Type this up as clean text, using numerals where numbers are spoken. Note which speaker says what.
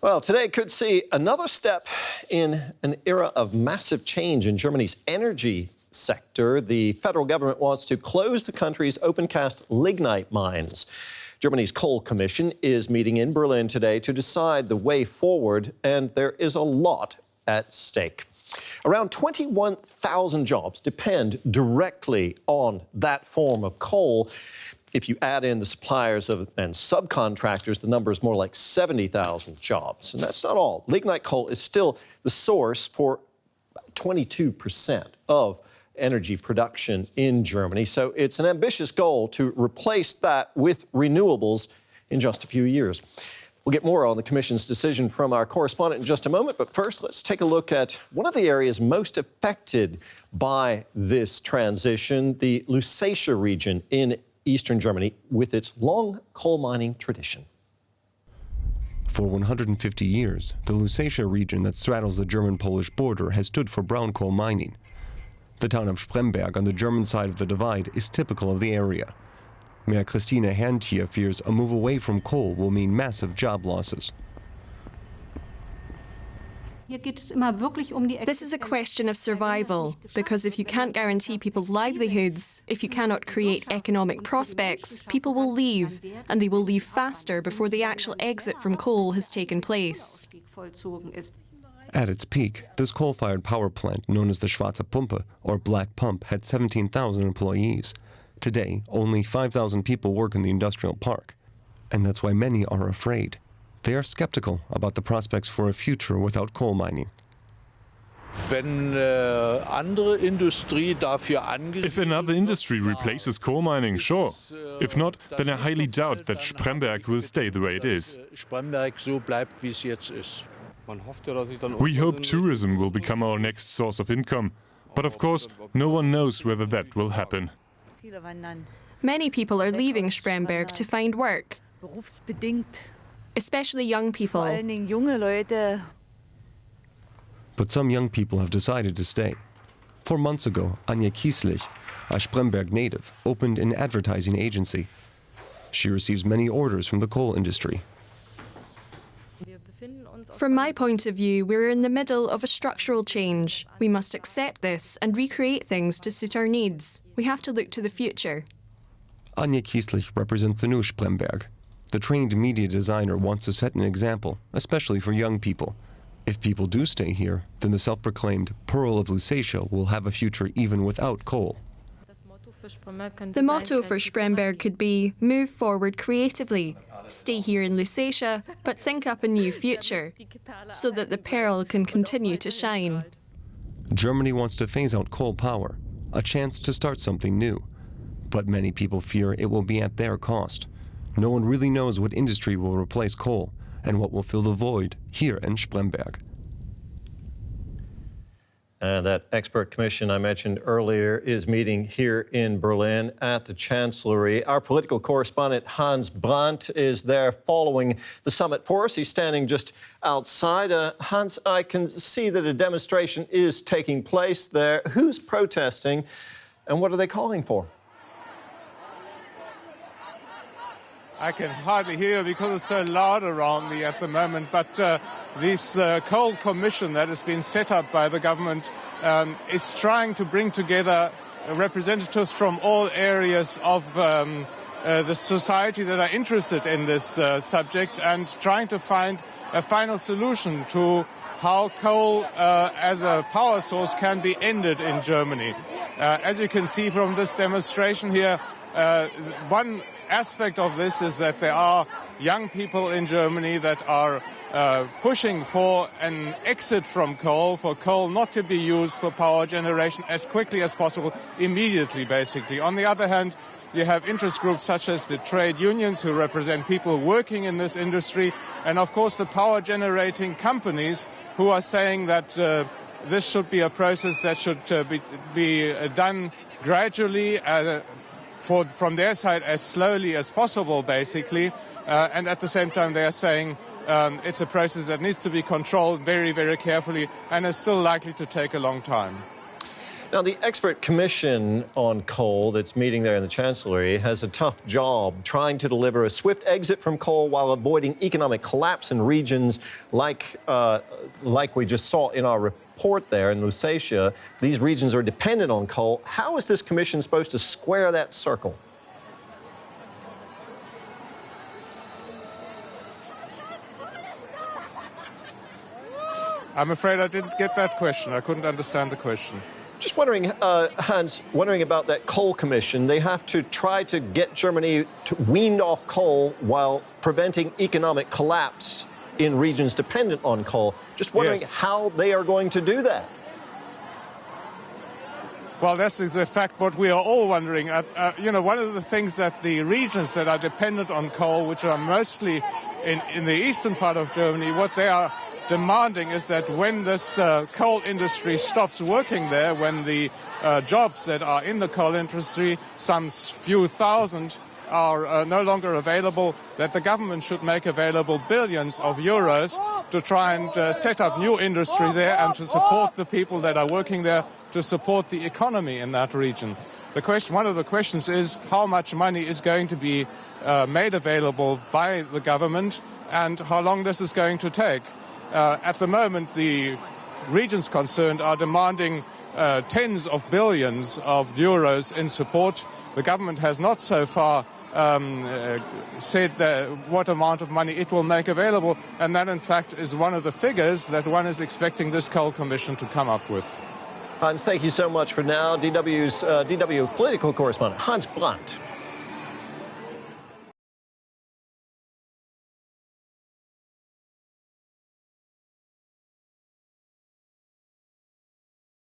Speaker 1: Well, today could see another step in an era of massive change in Germany's energy sector. The federal government wants to close the country's open-cast lignite mines. Germany's Coal Commission is meeting in Berlin today to decide the way forward, and there is a lot at stake. Around 21,000 jobs depend directly on that form of coal. If you add in the suppliers and subcontractors, the number is more like 70,000 jobs. And that's not all. Lignite coal is still the source for 22% of energy production in Germany. So it's an ambitious goal to replace that with renewables in just a few years. We'll get more on the Commission's decision from our correspondent in just a moment. But first, let's take a look at one of the areas most affected by this transition, the Lusatia region in eastern Germany, with its long coal mining tradition.
Speaker 2: For 150 years, the Lusatia region that straddles the German-Polish border has stood for brown coal mining. The town of Spremberg on the German side of the divide is typical of the area. Mayor Christine Herrntier fears a move away from coal will mean massive job losses.
Speaker 3: This is a question of survival, because if you can't guarantee people's livelihoods, if you cannot create economic prospects, people will leave, and they will leave faster before the actual exit from coal has taken place.
Speaker 2: At its peak, this coal-fired power plant, known as the Schwarze Pumpe, or Black Pump, had 17,000 employees. Today, only 5,000 people work in the industrial park. And that's why many are afraid. They are skeptical about the prospects for a future without coal mining.
Speaker 4: If another industry replaces coal mining, sure. If not, then I highly doubt that Spremberg will stay the way it is. We hope tourism will become our next source of income. But of course, no one knows whether that will happen.
Speaker 3: Many people are leaving Spremberg to find work, especially young people.
Speaker 2: But some young people have decided to stay. 4 months ago, Anja Kieslich, a Spremberg native, opened an advertising agency. She receives many orders from the coal industry.
Speaker 3: From my point of view, we're in the middle of a structural change. We must accept this and recreate things to suit our needs. We have to look to the future.
Speaker 2: Anja Kieslich represents the new Spremberg. The trained media designer wants to set an example, especially for young people. If people do stay here, then the self-proclaimed Pearl of Lusatia will have a future even without coal.
Speaker 3: The motto for Spremberg could be, move forward creatively. Stay here in Lusatia, but think up a new future, so that the pearl can continue to shine.
Speaker 2: Germany wants to phase out coal power, a chance to start something new. But many people fear it will be at their cost. No one really knows what industry will replace coal and what will fill the void here in Spremberg.
Speaker 1: And that expert commission I mentioned earlier is meeting here in Berlin at the Chancellery. Our political correspondent Hans Brandt is there following the summit for us. He's standing just outside. Hans, I can see that a demonstration is taking place there. Who's protesting and what are they calling for?
Speaker 5: I can hardly hear because it's so loud around me at the moment, but this coal commission that has been set up by the government is trying to bring together representatives from all areas of the society that are interested in this subject and trying to find a final solution to how coal as a power source can be ended in Germany. As you can see from this demonstration here, one aspect of this is that there are young people in Germany that are pushing for an exit from coal, for coal not to be used for power generation as quickly as possible, immediately, basically. On the other hand, you have interest groups such as the trade unions who represent people working in this industry, and of course the power generating companies who are saying that this should be a process that should be done gradually, from their side as slowly as possible, basically. And at the same time, they are saying it's a process that needs to be controlled very, very carefully and is still likely to take a long time.
Speaker 1: Now, the expert commission on coal that's meeting there in the Chancellery has a tough job trying to deliver a swift exit from coal while avoiding economic collapse in regions like we just saw in our report there in Lusatia. These regions are dependent on coal. How is this commission supposed to square that circle?
Speaker 5: I'm afraid I didn't get that question. I couldn't understand the question.
Speaker 1: Just wondering, Hans, wondering about that coal commission. They have to try to get Germany weaned off coal while preventing economic collapse in regions dependent on coal. Just wondering how they are going to do that.
Speaker 5: Well, this is in fact what we are all wondering. One of the things that the regions that are dependent on coal, which are mostly in the eastern part of Germany, what they are demanding is that when this coal industry stops working there, when the jobs that are in the coal industry, some few thousand, are no longer available, that the government should make available billions of euros to try and set up new industry there and to support the people that are working there, to support the economy in that region. One of the questions is how much money is going to be made available by the government and how long this is going to take. At the moment, the regions concerned are demanding tens of billions of euros in support. The government has not so far said what amount of money it will make available, and that, in fact, is one of the figures that one is expecting this coal commission to come up with.
Speaker 1: Hans, thank you so much for now. DW political correspondent Hans Brandt.